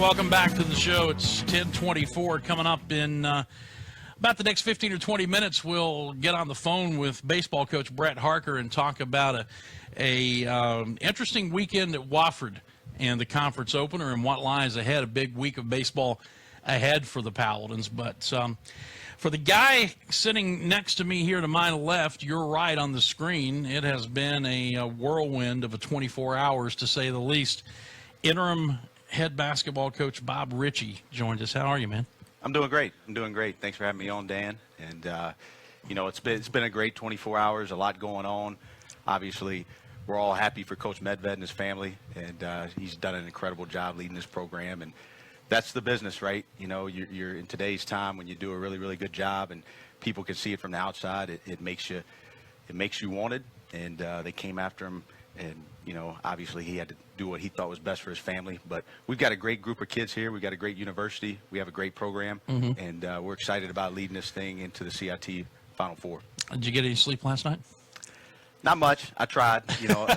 welcome back to the show. It's 10:24 coming up in about the next 15 or 20 minutes. We'll get on the phone with baseball coach Brett Harker and talk about a interesting weekend at Wofford and the conference opener and what lies ahead. A big week of baseball ahead for the Paladins. But for the guy sitting next to me here to my left, you're right on the screen. It has been a whirlwind of a 24 hours, to say the least. Interim head basketball coach Bob Richey joined us. How are you, man? I'm doing great. Thanks for having me on, Dan. And it's been a great 24 hours. A lot going on. Obviously, we're all happy for Coach Medved and his family, and he's done an incredible job leading this program. And that's the business, right? You know, you're in today's time when you do a really, really good job, and people can see it from the outside. It makes you wanted. And they came after him, and obviously he had to do what he thought was best for his family. But we've got a great group of kids here. We've got a great university. We have a great program, and we're excited about leading this thing into the CIT Final Four. Did you get any sleep last night? Not much. I tried. I've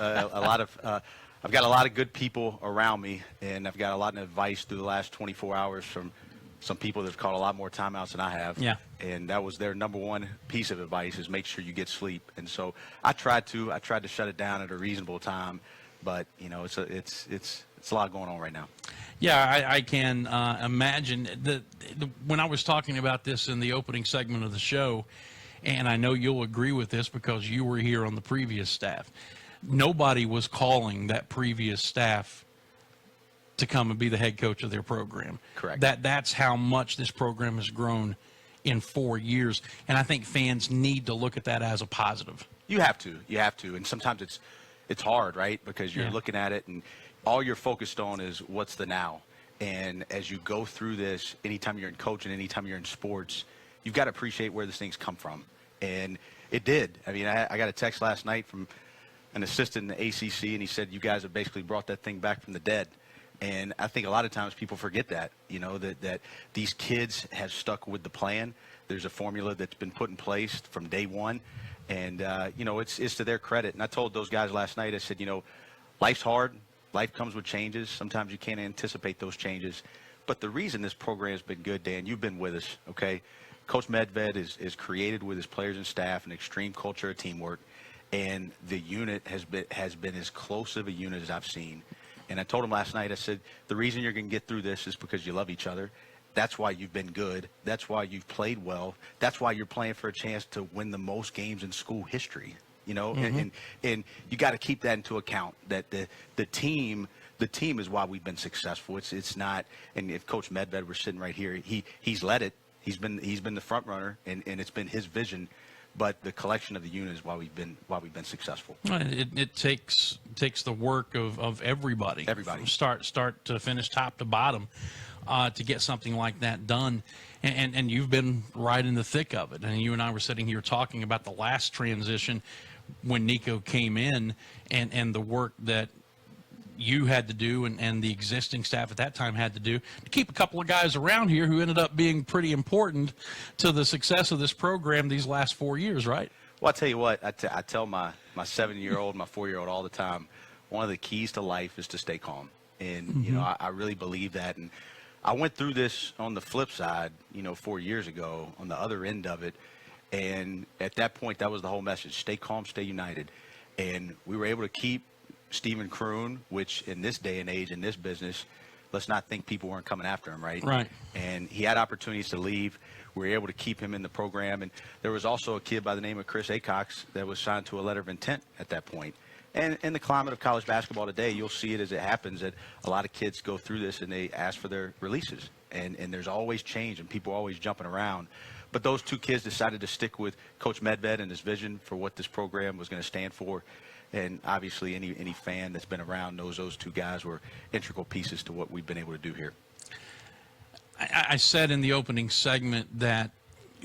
got a lot of good people around me, and I've got a lot of advice through the last 24 hours from some people that have called a lot more timeouts than I have. Yeah. And that was their number one piece of advice, is make sure you get sleep. And so I tried to shut it down at a reasonable time, but it's a lot going on right now. Yeah, I can imagine when I was talking about this in the opening segment of the show, and I know you'll agree with this because you were here on the previous staff. Nobody was calling that previous staff to come and be the head coach of their program. Correct. That's how much this program has grown in 4 years, and I think fans need to look at that as a positive. You have to, and sometimes it's hard, right? Because you're looking at it, and all you're focused on is what's the now. And as you go through this, anytime you're in coaching, anytime you're in sports, you've got to appreciate where this thing's come from. And it did. I mean, I got a text last night from an assistant in the ACC, and he said, you guys have basically brought that thing back from the dead. And I think a lot of times people forget that, that these kids have stuck with the plan. There's a formula that's been put in place from day one. And, it's to their credit. And I told those guys last night, I said, life's hard. Life comes with changes. Sometimes you can't anticipate those changes. But the reason this program has been good, Dan, you've been with us, okay? Coach Medved is created with his players and staff an extreme culture of teamwork. And the unit has been as close of a unit as I've seen. And I told him last night, I said, the reason you're going to get through this is because you love each other. That's why you've been good. That's why you've played well. That's why you're playing for a chance to win the most games in school history. And you got to keep that into account, that the team is why we've been successful. It's not, and if Coach Medved were sitting right here, he's led it. He's been the front runner, and it's been his vision. But the collection of the unit is why we've been successful. It takes the work of everybody. From start to finish, top to bottom, to get something like that done. And you've been right in the thick of it. And you and I were sitting here talking about the last transition when Niko came in, and the work that you had to do and the existing staff at that time had to do to keep a couple of guys around here who ended up being pretty important to the success of this program these last 4 years, right? Well, I tell you what, I tell my 7-year-old, my 4-year-old all the time, one of the keys to life is to stay calm. And, I really believe that. And I went through this on the flip side, 4 years ago, on the other end of it. And at that point, that was the whole message: stay calm, stay united. And we were able to keep Stephen Kroon, which in this day and age, in this business, let's not think people weren't coming after him, right? Right. And he had opportunities to leave. We were able to keep him in the program. And there was also a kid by the name of Chris Acox that was signed to a letter of intent at that point. And in the climate of college basketball today, you'll see it as it happens, that a lot of kids go through this and they ask for their releases. And there's always change, and people are always jumping around. But those two kids decided to stick with Coach Medved and his vision for what this program was going to stand for. And obviously any fan that's been around knows those two guys were integral pieces to what we've been able to do here. I said in the opening segment that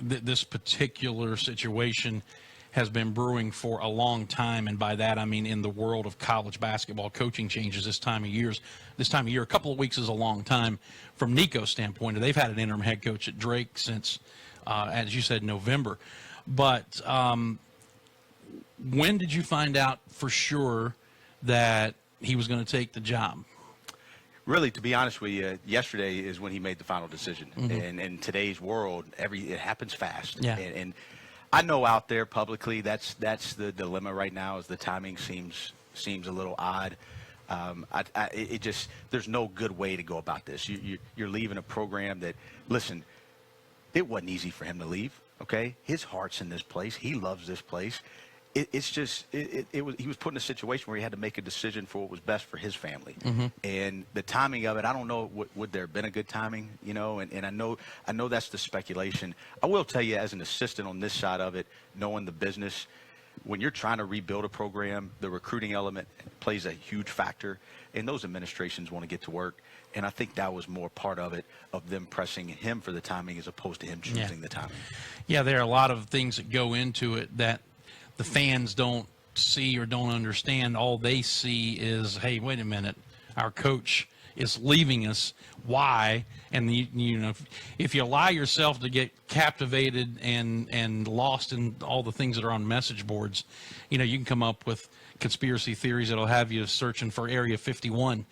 this particular situation has been brewing for a long time, and by that I mean in the world of college basketball coaching changes this time of year. A couple of weeks is a long time from Niko's standpoint. They've had an interim head coach at Drake since, as you said, November. But when did you find out for sure that he was going to take the job? Really, to be honest with you, yesterday is when he made the final decision. Mm-hmm. And in today's world, it happens fast. Yeah. And I know out there publicly that's the dilemma right now. Is the timing seems a little odd. There's no good way to go about this. You're leaving a program that, listen, it wasn't easy for him to leave. Okay, his heart's in this place. He loves this place. He was put in a situation where he had to make a decision for what was best for his family. Mm-hmm. And the timing of it, I don't know, would there have been a good timing, and I know that's the speculation. I will tell you, as an assistant on this side of it, knowing the business, when you're trying to rebuild a program, the recruiting element plays a huge factor, and those administrations want to get to work. And I think that was more part of it, of them pressing him for the timing as opposed to him choosing the timing. Yeah, there are a lot of things that go into it that the fans don't see or don't understand. All they see is, hey, wait a minute, our coach is leaving us. Why? And if you allow yourself to get captivated and lost in all the things that are on message boards, you can come up with conspiracy theories that'll have you searching for Area 51,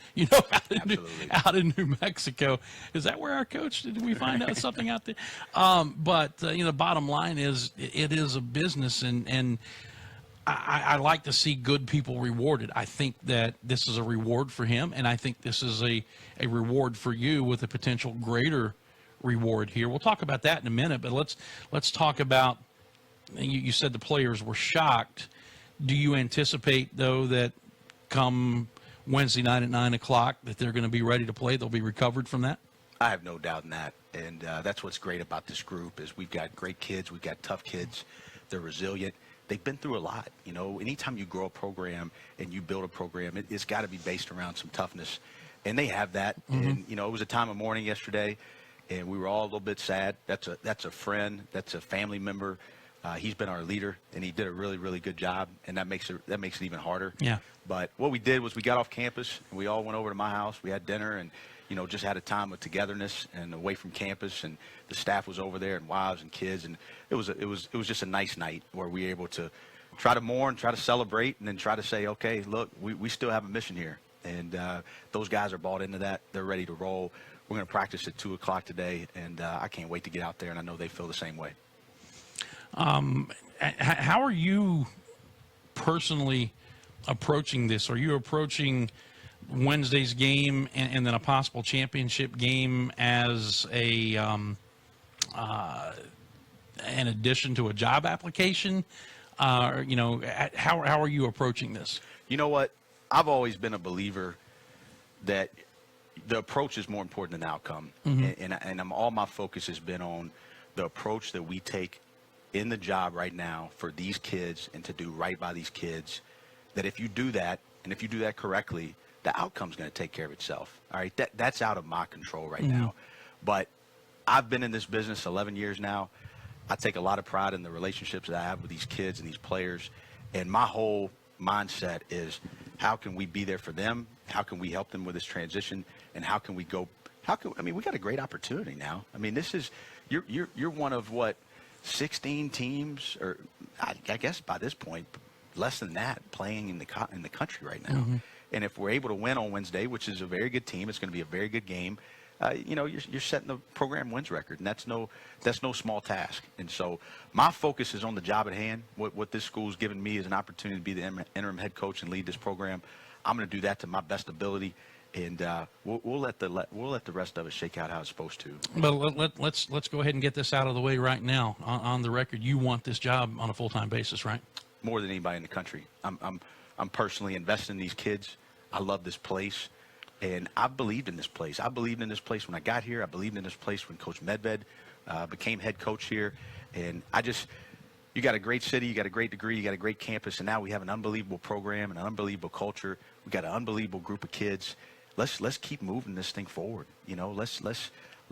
out in New Mexico. Is that where our coach, did we find out something out there? But the bottom line is, it is a business, and I like to see good people rewarded. I think that this is a reward for him, and I think this is a reward for you with a potential greater reward here. We'll talk about that in a minute, but let's talk about, you said the players were shocked. Do you anticipate, though, that come Wednesday night at 9 o'clock that they're going to be ready to play? They'll be recovered from that? I have no doubt in that. And that's what's great about this group is we've got great kids. We've got tough kids. They're resilient. They've been through a lot. Anytime you grow a program and you build a program, it's got to be based around some toughness. And they have that. Mm-hmm. And, it was a time of mourning yesterday, and we were all a little bit sad. That's a friend. That's a family member. He's been our leader, and he did a really, really good job, and that makes it even harder. Yeah. But what we did was we got off campus, and we all went over to my house. We had dinner and, just had a time of togetherness and away from campus, and the staff was over there, and wives and kids, and it was just a nice night where we were able to try to mourn, try to celebrate, and then try to say, okay, look, we still have a mission here, and those guys are bought into that. They're ready to roll. We're going to practice at 2 o'clock today, and I can't wait to get out there, and I know they feel the same way. How are you personally approaching this? Are you approaching Wednesday's game and then a possible championship game as an addition to a job application? How are you approaching this? You know what? I've always been a believer that the approach is more important than the outcome. Mm-hmm. And all my focus has been on the approach that we take in the job right now for these kids and to do right by these kids, that if you do that, and if you do that correctly, the outcome's going to take care of itself. All right, that's out of my control right mm-hmm. now. But I've been in this business 11 years now. I take a lot of pride in the relationships that I have with these kids and these players. And my whole mindset is, how can we be there for them? How can we help them with this transition? And we got a great opportunity now. I mean, you're one of 16 teams, or I guess by this point, less than that, playing in the country right now. Mm-hmm. And if we're able to win on Wednesday, which is a very good team, it's going to be a very good game. You're setting the program wins record, and that's no small task. And so my focus is on the job at hand. What this school's given me is an opportunity to be the interim head coach and lead this program. I'm going to do that to my best ability. And we'll let the rest of it shake out how it's supposed to. But let's go ahead and get this out of the way right now. On the record, you want this job on a full-time basis, right? More than anybody in the country. I'm personally invested in these kids. I love this place, and I believed in this place. I believed in this place when I got here. I believed in this place when Coach Medved became head coach here. And you got a great city, you got a great degree, you got a great campus, and now we have an unbelievable program and an unbelievable culture. We got an unbelievable group of kids. Let's keep moving this thing forward. Let's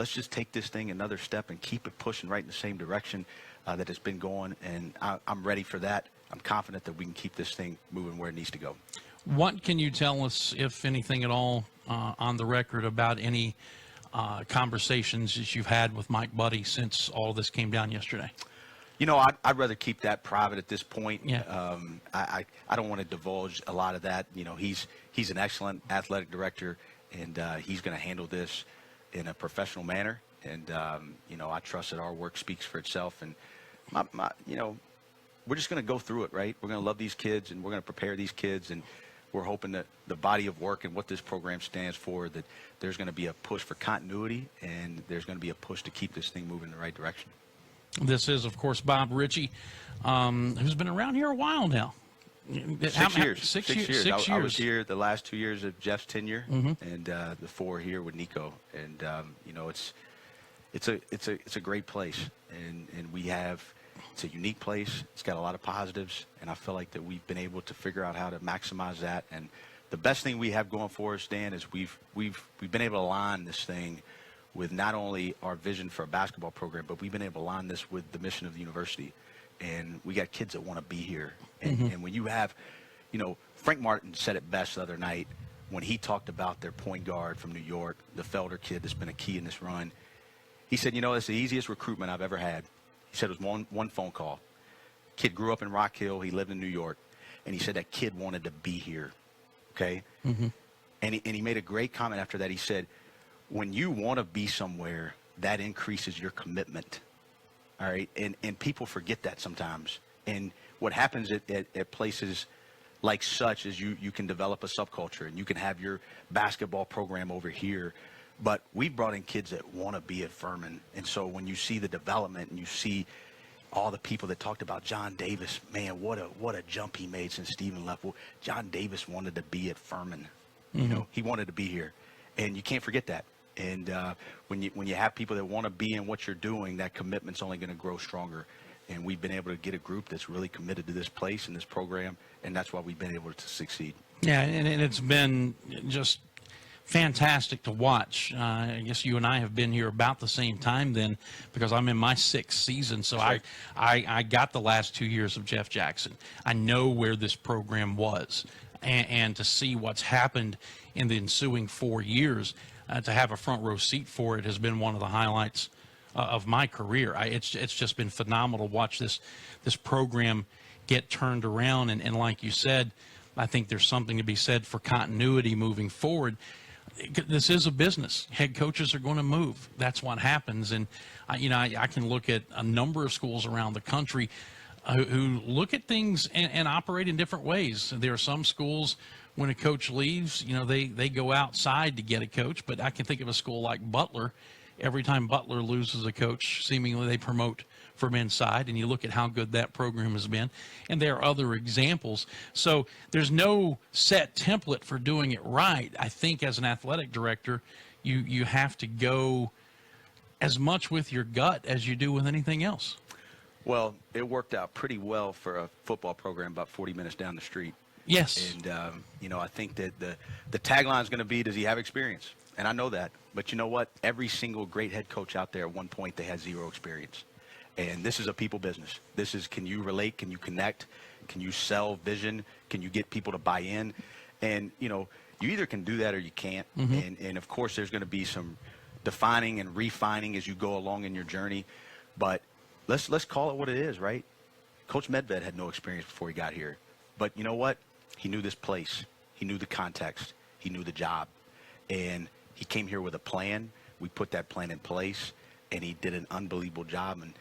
just take this thing another step and keep it pushing right in the same direction that it's been going. And I'm ready for that. I'm confident that we can keep this thing moving where it needs to go. What can you tell us, if anything at all, on the record about any conversations that you've had with Mike Buddy since all this came down yesterday? I'd rather keep that private at this point. Yeah. I don't want to divulge a lot of that. He's an excellent athletic director, and he's going to handle this in a professional manner. And I trust that our work speaks for itself. And we're just going to go through it, right? We're going to love these kids, and we're going to prepare these kids, and we're hoping that the body of work and what this program stands for, that there's going to be a push for continuity, and there's going to be a push to keep this thing moving in the right direction. This is, of course, Bob Richey, who's been around here a while now. 6 years. 6 years. I was here the last 2 years of Jeff's tenure, and the 4 here with Niko. And it's a great place, and it's a unique place. It's got a lot of positives, and I feel like that we've been able to figure out how to maximize that. And the best thing we have going for us, Dan, is we've been able to align this thing with not only our vision for a basketball program, but we've been able to align this with the mission of the university. And we got kids that want to be here. And when you have, Frank Martin said it best the other night when he talked about their point guard from New York, the Felder kid that's been a key in this run. He said, it's the easiest recruitment I've ever had. He said it was one phone call. Kid grew up in Rock Hill. He lived in New York. And he said that kid wanted to be here. Okay? And he made a great comment after that. He said, when you want to be somewhere, that increases your commitment. All right? And people forget that sometimes. And what happens at places like such is you can develop a subculture, and you can have your basketball program over here. But we brought in kids that want to be at Furman. And so when you see the development and you see all the people that talked about John Davis, man, what a jump he made since Stephen left. Well, John Davis wanted to be at Furman. He wanted to be here. And you can't forget that. And when you have people that want to be in what you're doing, that commitment's only going to grow stronger. And we've been able to get a group that's really committed to this place and this program, and that's why we've been able to succeed. Yeah, and it's been just fantastic to watch. I guess you and I have been here about the same time then, because I'm in my 6th season. So right. I got the last 2 years of Jeff Jackson. I know where this program was, and to see what's happened in the ensuing 4 years, to have a front row seat for it has been one of the highlights of my career. It's just been phenomenal to watch this program get turned around. And like you said, I think there's something to be said for continuity moving forward. This is a business. Head coaches are going to move. That's what happens. And I can look at a number of schools around the country who look at things and operate in different ways. There are some schools, when a coach leaves, they go outside to get a coach. But I can think of a school like Butler. Every time Butler loses a coach, seemingly they promote from inside, and you look at how good that program has been. And there are other examples. So there's no set template for doing it right. I think as an athletic director, you have to go as much with your gut as you do with anything else. Well, it worked out pretty well for a football program about 40 minutes down the street. Yes. And, I think that the tagline is going to be, does he have experience? And I know that. But you know what? Every single great head coach out there, at one point, they had zero experience. And this is a people business. This is, can you relate? Can you connect? Can you sell vision? Can you get people to buy in? And, you either can do that or you can't. And of course, there's going to be some defining and refining as you go along in your journey. But let's call it what it is, right? Coach Medved had no experience before he got here. But you know what? He knew this place. He knew the context. He knew the job. And he came here with a plan. We put that plan in place, and he did an unbelievable job. And,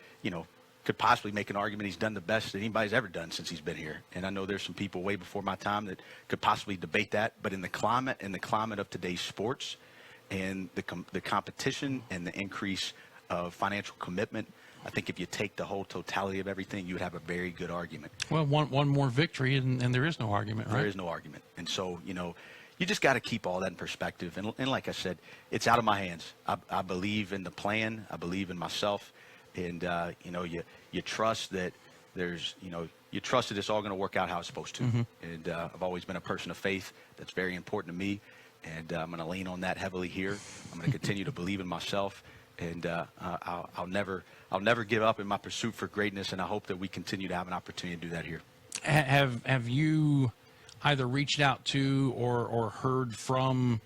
could possibly make an argument he's done the best that anybody's ever done since he's been here. And I know there's some people way before my time that could possibly debate that. But in the climate of today's sports and the competition and the increase of financial commitment, I think if you take the whole totality of everything, you would have a very good argument. Well, one more victory, and there is no argument, right? There is no argument. And so, you just got to keep all that in perspective. And like I said, it's out of my hands. I believe in the plan. I believe in myself. And, you trust that you trust that it's all going to work out how it's supposed to. And I've always been a person of faith. That's very important to me. And I'm going to lean on that heavily here. I'm going to continue to believe in myself. And I'll never give up in my pursuit for greatness. And I hope that we continue to have an opportunity to do that here. Have you either reached out to or heard from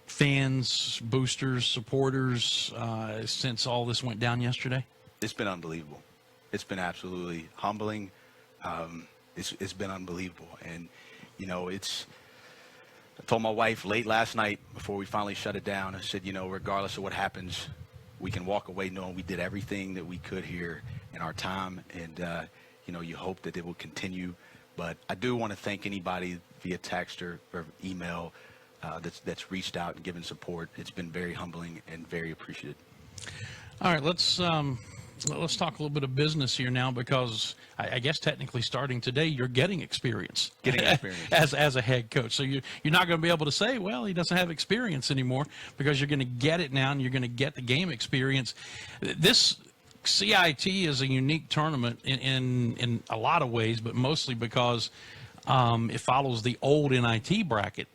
fans, boosters, supporters since all this went down yesterday? It's been unbelievable. It's been absolutely humbling. It's been unbelievable. And, it's I told my wife late last night before we finally shut it down, I said, regardless of what happens, we can walk away knowing we did everything that we could here in our time. And, you hope that it will continue. But I do want to thank anybody via text or email that's reached out and given support. It's been very humbling and very appreciated. All right, let's talk a little bit of business here now, because I guess technically starting today, you're getting experience. As a head coach. So you're not going to be able to say, well, he doesn't have experience anymore, because you're going to get it now and you're going to get the game experience. This CIT is a unique tournament in a lot of ways, but mostly because it follows the old NIT bracket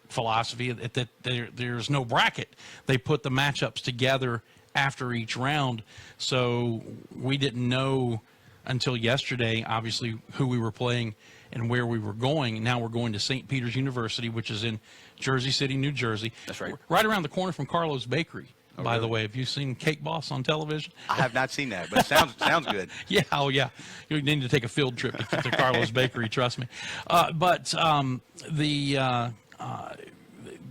philosophy that there's no bracket. They put the matchups together after each round. So we didn't know until yesterday, obviously, who we were playing and where we were going. Now we're going to St. Peter's University, which is in Jersey City, New Jersey. That's right. Right around the corner from Carlo's Bakery. Oh, by really? the way, have you seen Cake Boss on television? I have not seen that, but it sounds good. Yeah, oh yeah. You need to take a field trip to Carlo's Bakery, trust me. But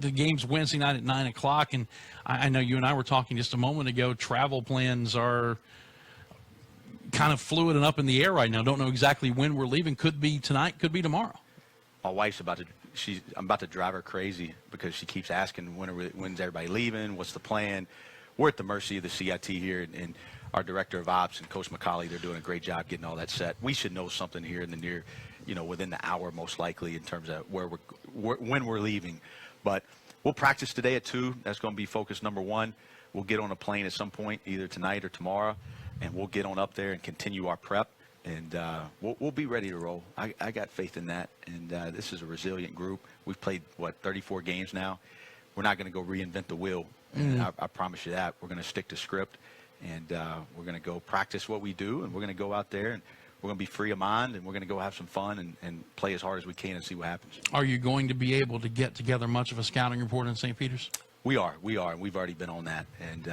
the game's Wednesday night at 9 o'clock, and I know you and I were talking just a moment ago. Travel plans are kind of fluid and up in the air right now. Don't know exactly when we're leaving. Could be tonight, could be tomorrow. My wife's I'm about to drive her crazy because she keeps asking when's everybody leaving, what's the plan. We're at the mercy of the CIT here, and our director of ops and Coach McCauley, they're doing a great job getting all that set. We should know something here in the near, within the hour most likely, in terms of when we're leaving. But we'll practice today at 2. That's going to be focus number 1. We'll get on a plane at some point, either tonight or tomorrow, and we'll get on up there and continue our prep. And we'll be ready to roll. I got faith in that. And this is a resilient group. We've played, 34 games now. We're not going to go reinvent the wheel. And I promise you that. We're going to stick to script. And we're going to go practice what we do. And we're going to go out there, and we're going to be free of mind. And we're going to go have some fun and play as hard as we can and see what happens. Are you going to be able to get together much of a scouting report in St. Peter's? We are, and we've already been on that. And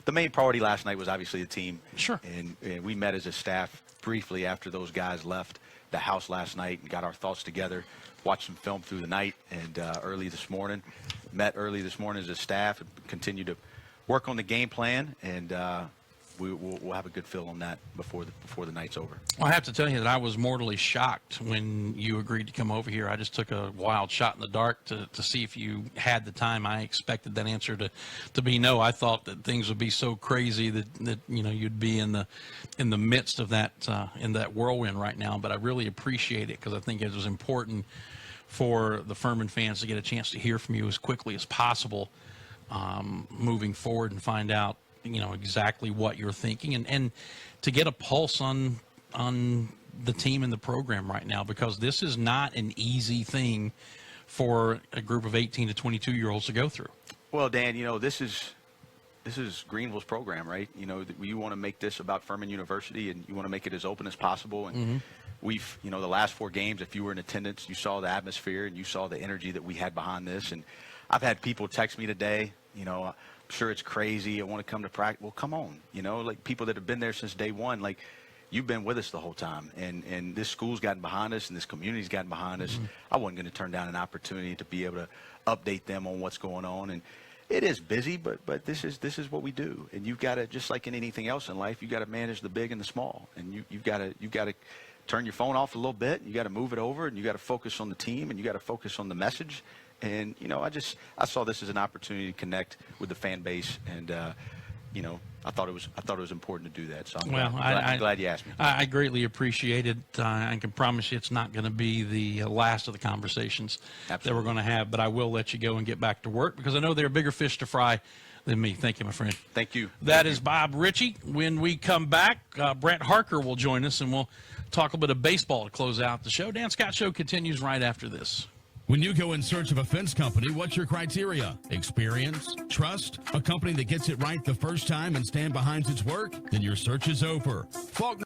the main priority last night was obviously the team. Sure. And we met as a staff briefly after those guys left the house last night and got our thoughts together, watched some film through the night, and met early this morning as a staff, and continued to work on the game plan, and we'll have a good feel on that before the night's over. Well, I have to tell you that I was mortally shocked when you agreed to come over here. I just took a wild shot in the dark to see if you had the time. I expected that answer to be no. I thought that things would be so crazy that you'd be in the midst of that in that whirlwind right now. But I really appreciate it, because I think it was important for the Furman fans to get a chance to hear from you as quickly as possible moving forward and find out exactly what you're thinking, and to get a pulse on the team and the program right now, because this is not an easy thing for a group of 18 to 22-year-olds to go through. Well, Dan, this is Greenville's program, right? You want to make this about Furman University, and you want to make it as open as possible. And we've, the last 4 games, if you were in attendance, you saw the atmosphere and you saw the energy that we had behind this. And I've had people text me today, I'm sure it's crazy, I want to come to practice. Well, come on, like people that have been there since day one, like you've been with us the whole time, and this school's gotten behind us and this community's gotten behind us. I wasn't going to turn down an opportunity to be able to update them on what's going on. And it is busy, but this is what we do. And you've got to, just like in anything else in life, you got to manage the big and the small. And you've got to turn your phone off a little bit. You got to move it over, and you got to focus on the team, and you got to focus on the message. And I saw this as an opportunity to connect with the fan base, and I thought it was important to do that. So I'm glad you asked me. I greatly appreciate it. I can promise you it's not going to be the last of the conversations that we're going to have. But I will let you go and get back to work, because I know there are bigger fish to fry than me. Thank you, my friend. Thank you. That is Bob Richey. When we come back, Brett Harker will join us, and we'll talk a bit of baseball to close out the show. Dan Scott Show continues right after this. When you go in search of a fence company, what's your criteria? Experience? Trust? A company that gets it right the first time and stand behind its work? Then your search is over. Faulkner